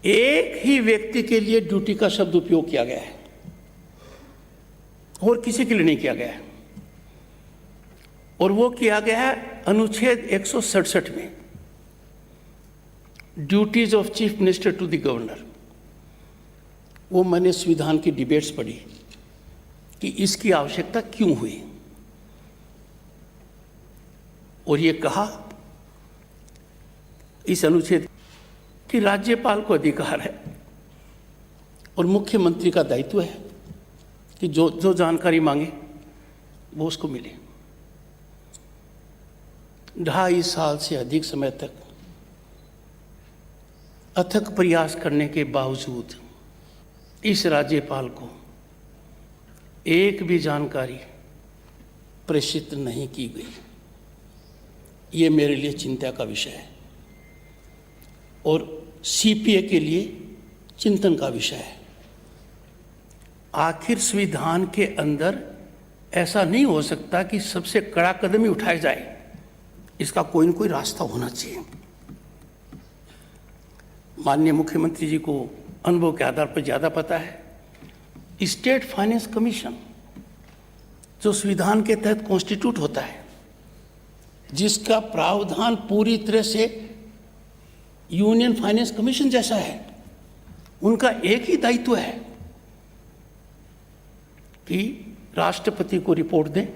एक ही व्यक्ति के लिए ड्यूटी का शब्द उपयोग किया गया है और किसी के लिए नहीं किया गया है, और वो किया गया है अनुच्छेद 167 में, duties of chief minister to the governor. वो मैंने संविधान की डिबेट्स पढ़ी कि इसकी आवश्यकता क्यों हुई, और ये कहा इस अनुच्छेद कि राज्यपाल को अधिकार है और मुख्यमंत्री का दायित्व है कि जो जानकारी मांगे वो उसको मिले। 2.5 साल से अधिक समय तक अथक प्रयास करने के बावजूद इस राज्यपाल को एक भी जानकारी प्रेषित नहीं की गई। ये मेरे लिए चिंता का विषय है और सीपीए के लिए चिंतन का विषय है। आखिर संविधान के अंदर ऐसा नहीं हो सकता कि सबसे कड़ा कदम ही उठाया जाए, इसका कोई न कोई रास्ता होना चाहिए। माननीय मुख्यमंत्री जी को अनुभव के आधार पर ज़्यादा पता है। स्टेट फाइनेंस कमीशन जो संविधान के तहत कॉन्स्टिट्यूट होता है, जिसका प्रावधान पूरी तरह से यूनियन फाइनेंस कमीशन जैसा है, उनका एक ही दायित्व है कि राष्ट्रपति को रिपोर्ट दें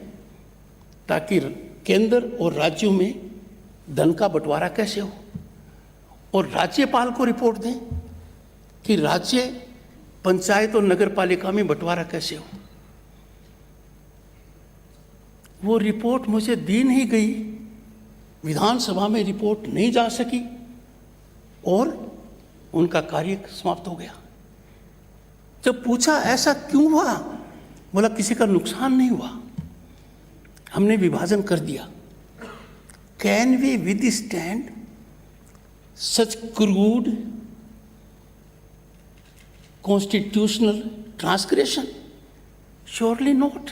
ताकि केंद्र और राज्यों में धन का बंटवारा कैसे हो, और राज्यपाल को रिपोर्ट दें कि राज्य पंचायत और नगर पालिका में बंटवारा कैसे हो। वो रिपोर्ट मुझे दी नहीं गई, विधानसभा में रिपोर्ट नहीं जा सकी और उनका कार्य समाप्त हो गया। जब पूछा ऐसा क्यों हुआ, बोला किसी का नुकसान नहीं हुआ, हमने विभाजन कर दिया। Can we withstand such crude constitutional transgression? Surely not.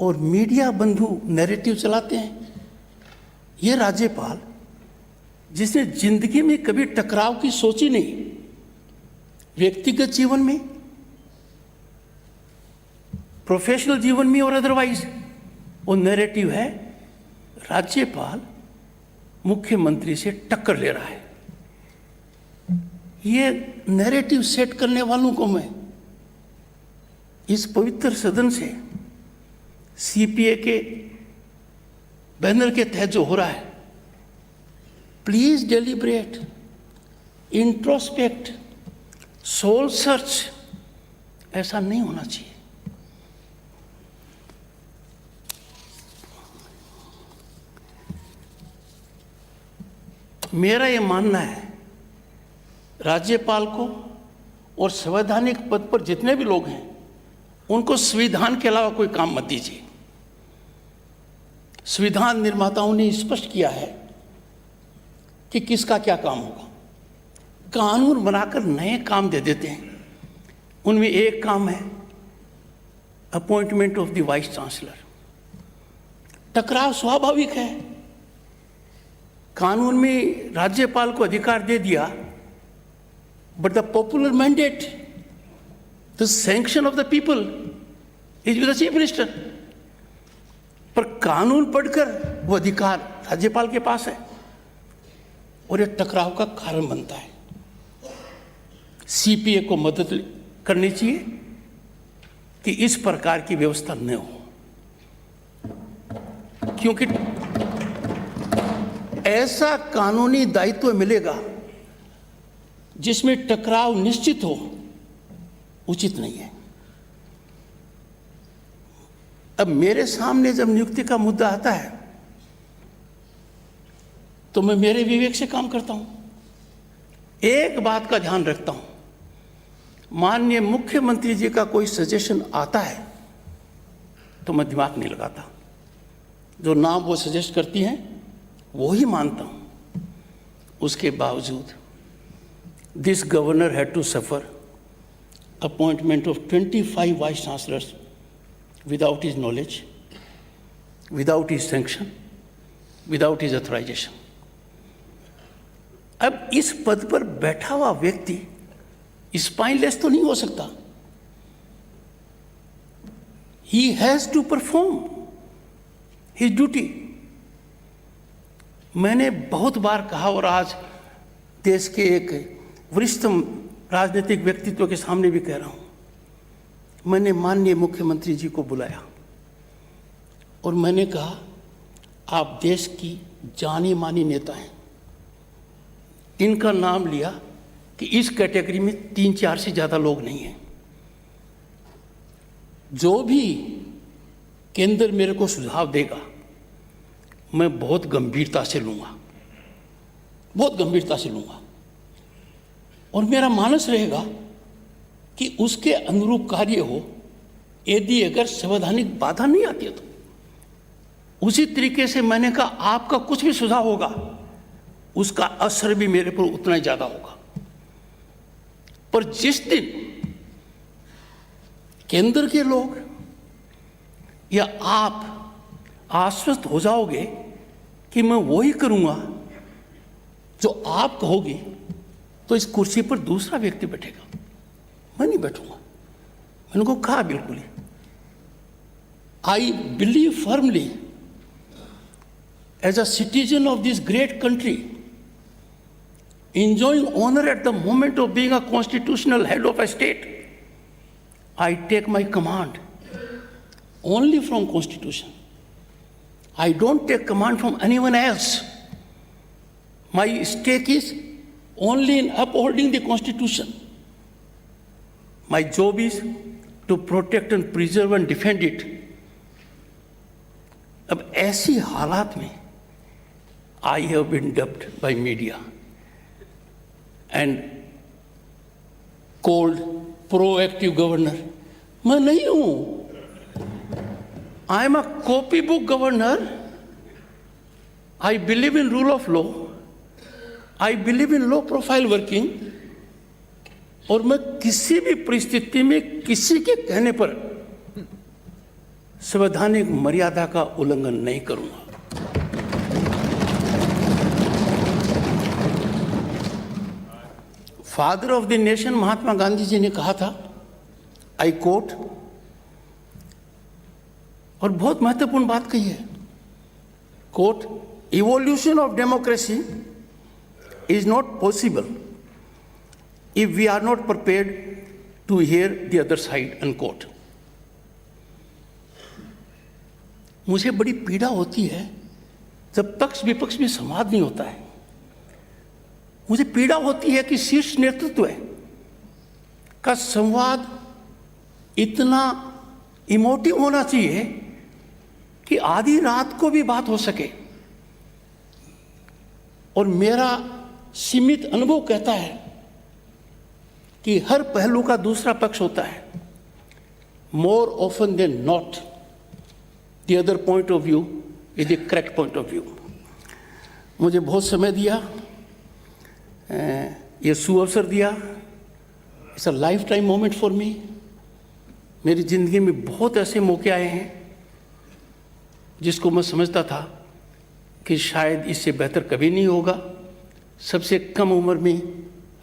और मीडिया बंधु नैरेटिव चलाते हैं। ये राज्यपाल जिसने जिंदगी में कभी टकराव की सोची नहीं, व्यक्तिगत जीवन में, प्रोफेशनल जीवन में और अदरवाइज, वो नैरेटिव है राज्यपाल मुख्यमंत्री से टक्कर ले रहा है। ये नैरेटिव सेट करने वालों को मैं इस पवित्र सदन से सीपीए के बैनर के तहत जो हो रहा है, please deliberate, introspect, soul search, ऐसा नहीं होना चाहिए। मेरा ये मानना है राज्यपाल को और संवैधानिक पद पर जितने भी लोग हैं उनको संविधान के अलावा कोई काम मत दीजिए। संविधान निर्माताओं ने स्पष्ट किया है कि किसका क्या काम होगा। कानून बनाकर नए काम दे देते हैं। उनमें एक काम है appointment of the vice chancellor. टकराव स्वाभाविक है। कानून में राज्यपाल को अधिकार दे दिया, but the popular mandate, the sanction of the people is with the chief minister. पर कानून पढ़कर वो अधिकार राज्यपाल के पास है और ये टकराव का कारण बनता है। सीपीए को मदद करनी चाहिए कि इस प्रकार की व्यवस्था न हो, क्योंकि ऐसा कानूनी दायित्व मिलेगा जिसमें टकराव निश्चित हो, उचित नहीं है। अब मेरे सामने जब नियुक्ति का मुद्दा आता है तो मैं मेरे विवेक से काम करता हूं। एक बात का ध्यान रखता हूं, माननीय मुख्यमंत्री जी का कोई सजेशन आता है तो मैं दिमाग नहीं लगाता। जो नाम वो सजेस्ट करती हैं वो ही मानता हूं। उसके बावजूद this governor had to suffer appointment of 25 vice chancellors without his knowledge, without his sanction, without his authorization. अब इस पद पर बैठा हुआ व्यक्ति स्पाइनलेस तो नहीं हो सकता। He has to perform his duty। मैंने बहुत बार कहा और आज देश के एक वरिष्ठतम राजनीतिक व्यक्तित्व के सामने भी कह रहा हूं। मैंने माननीय मुख्यमंत्री जी को बुलाया और मैंने कहा, आप देश की जानी मानी नेता हैं। इनका नाम लिया कि इस कैटेगरी में 3-4 से ज़्यादा लोग नहीं हैं। जो भी केंद्र मेरे को सुझाव देगा मैं बहुत गंभीरता से लूँगा, बहुत गंभीरता से लूँगा। और मेरा मानस रहेगा कि उसके अनुरूप कार्य हो, यदि अगर संवैधानिक बाधा नहीं आती है तो। उसी तरीके से मैंने कहा, आपका कुछ भी सुझाव होगा उसका असर भी मेरे पर उतना ही ज़्यादा होगा। पर जिस दिन केंद्र के लोग या आप आश्वस्त हो जाओगे कि मैं वही करूंगा जो आप कहोगे, तो इस कुर्सी पर दूसरा व्यक्ति बैठेगा, मैं नहीं बैठूंगा। मैंने उनको कहा बिल्कुल ही, I believe firmly as a citizen of this great country, enjoying honor at the moment of being a constitutional head of a state, I take my command only from Constitution. I don't take command from anyone else. My stake is only in upholding the Constitution. My job is to protect and preserve and defend it. अब ऐसी हालात में I have been dubbed by media and called proactive governor। मैं नहीं हूं। I am a copybook governor। I believe in rule of law। I believe in low profile working। और मैं किसी भी परिस्थिति में किसी के कहने पर संवैधानिक मर्यादा का उल्लंघन नहीं करूंगा। फादर ऑफ द नेशन महात्मा गांधी जी ने कहा था, आई कोट, और बहुत महत्वपूर्ण बात कही है, quote, evolution of democracy is not possible if we are not prepared to hear the other side, unquote. मुझे बड़ी पीड़ा होती है जब पक्ष विपक्ष में संवाद नहीं होता है। मुझे पीड़ा होती है कि शीर्ष नेतृत्व का संवाद इतना इमोटिव होना चाहिए कि आधी रात को भी बात हो सके। और मेरा सीमित अनुभव कहता है कि हर पहलू का दूसरा पक्ष होता है। More often than not the other point of view is the correct point of view. मुझे बहुत समय दिया, ये सुअवसर दिया। It's a lifetime moment for me. मेरी ज़िंदगी में बहुत ऐसे मौके आए हैं जिसको मैं समझता था कि शायद इससे बेहतर कभी नहीं होगा। सबसे कम उम्र में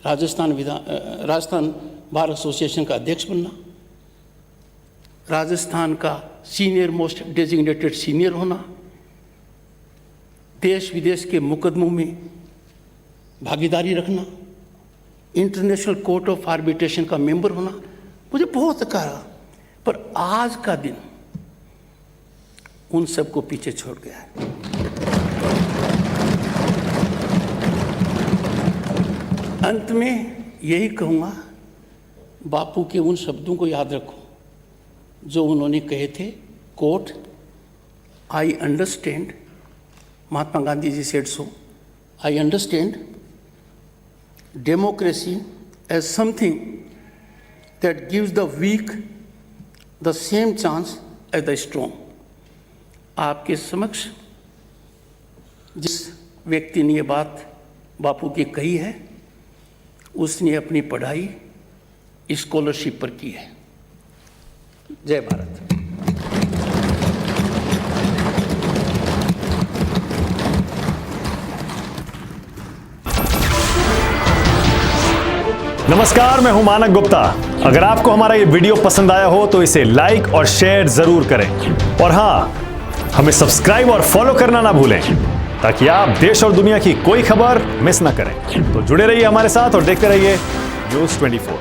राजस्थान बार एसोसिएशन का अध्यक्ष बनना, राजस्थान का सीनियर मोस्ट डेजिग्नेटेड सीनियर होना, देश विदेश के मुकदमों में भागीदारी रखना, इंटरनेशनल कोर्ट ऑफ आर्बिट्रेशन का मेंबर होना, मुझे बहुत कहा। पर आज का दिन उन सबको पीछे छोड़ गया है। अंत में यही कहूँगा, बापू के उन शब्दों को याद रखो जो उन्होंने कहे थे, quote, I understand, Mahatma Gandhi ji said so, I understand democracy as something that gives the weak the same chance as the strong। आपके समक्ष जिस व्यक्ति ने ये बात बापू की कही है, उसने अपनी पढ़ाई स्कॉलरशिप पर की है। जय भारत। नमस्कार, मैं हूं मानक गुप्ता। अगर आपको हमारा ये वीडियो पसंद आया हो तो इसे लाइक और शेयर जरूर करें, और हां, हमें सब्सक्राइब और फॉलो करना ना भूलें ताकि आप देश और दुनिया की कोई खबर मिस ना करें। तो जुड़े रहिए हमारे साथ और देखते रहिए न्यूज़ 24।